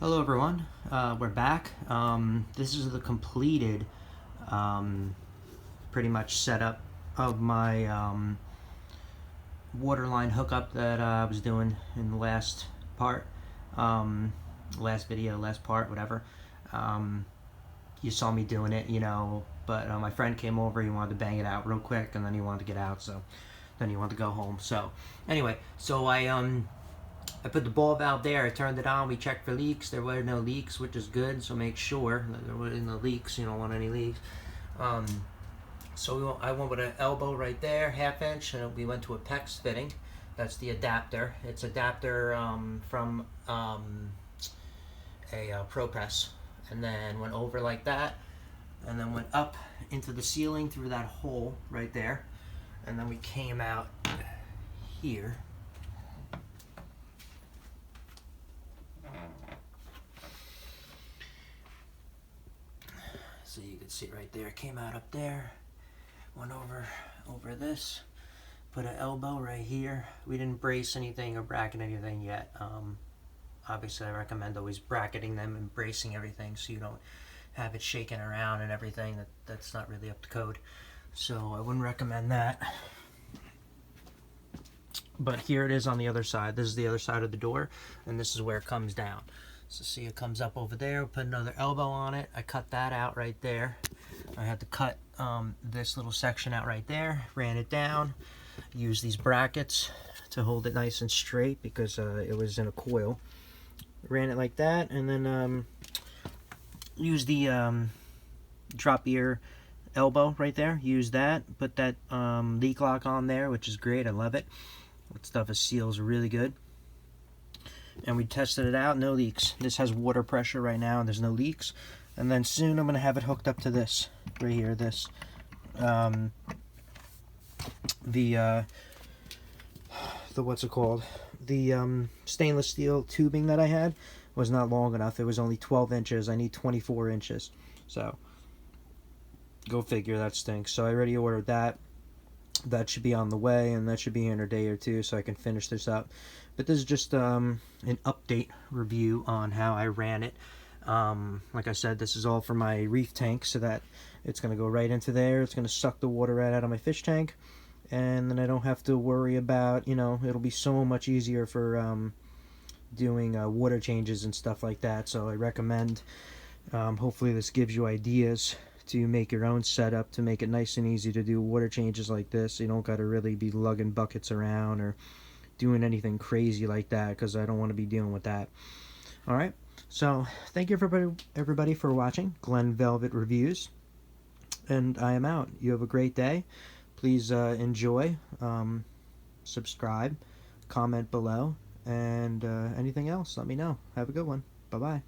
Hello everyone, we're back. This is the completed pretty much setup of my waterline hookup that I was doing in the last part, last video, last part, whatever. You saw me doing it, but my friend came over, he wanted to bang it out real quick and then he wanted to get out, so then he wanted to go home. So anyway, I put the bulb out there, I turned it on, we checked for leaks. There were no leaks, which is good, so make sure that there were no leaks. You don't want any leaks. I went with an elbow right there, 1/2 inch, and we went to a PEX fitting. That's the adapter. It's adapter from a ProPress. And then went over like that, and then went up into the ceiling through that hole right there. And then we came out here. So you can see right there, came out up there, went over this, put an elbow right here. We didn't brace anything or bracket anything yet. Obviously I recommend always bracketing them and bracing everything so you don't have it shaking around and everything. That's not really up to code. So I wouldn't recommend that. But here it is on the other side. This is the other side of the door, and this is where it comes down. So see, it comes up over there, put another elbow on it. I cut that out right there. I had to cut this little section out right there, ran it down, used these brackets to hold it nice and straight because it was in a coil. Ran it like that, and then used the drop ear elbow right there. Use that, put that leak lock on there, which is great. I love it. That stuff seals really good. And we tested it out, no leaks. This has water pressure right now and there's no leaks. And then soon I'm going to have it hooked up to this right here, this the what's it called, the stainless steel tubing that I had was not long enough. It was only 12 inches. I need 24 inches, so go figure. That stinks. So I already ordered that. That should be on the way, and that should be in a day or two so I can finish this up. But this is just an update review on how I ran it. Like I said, this is all for my reef tank, so that it's going to go right into there. It's going to suck the water right out of my fish tank, and then I don't have to worry about, it'll be so much easier for doing water changes and stuff like that. So I recommend, hopefully this gives you ideas to make your own setup to make it nice and easy to do water changes like this. You don't got to really be lugging buckets around or doing anything crazy like that, because I don't want to be dealing with that. Alright, so thank you everybody for watching Glen Velvet Reviews, and I am out. You have a great day. Please enjoy, subscribe, comment below, and anything else, let me know. Have a good one. Bye-bye.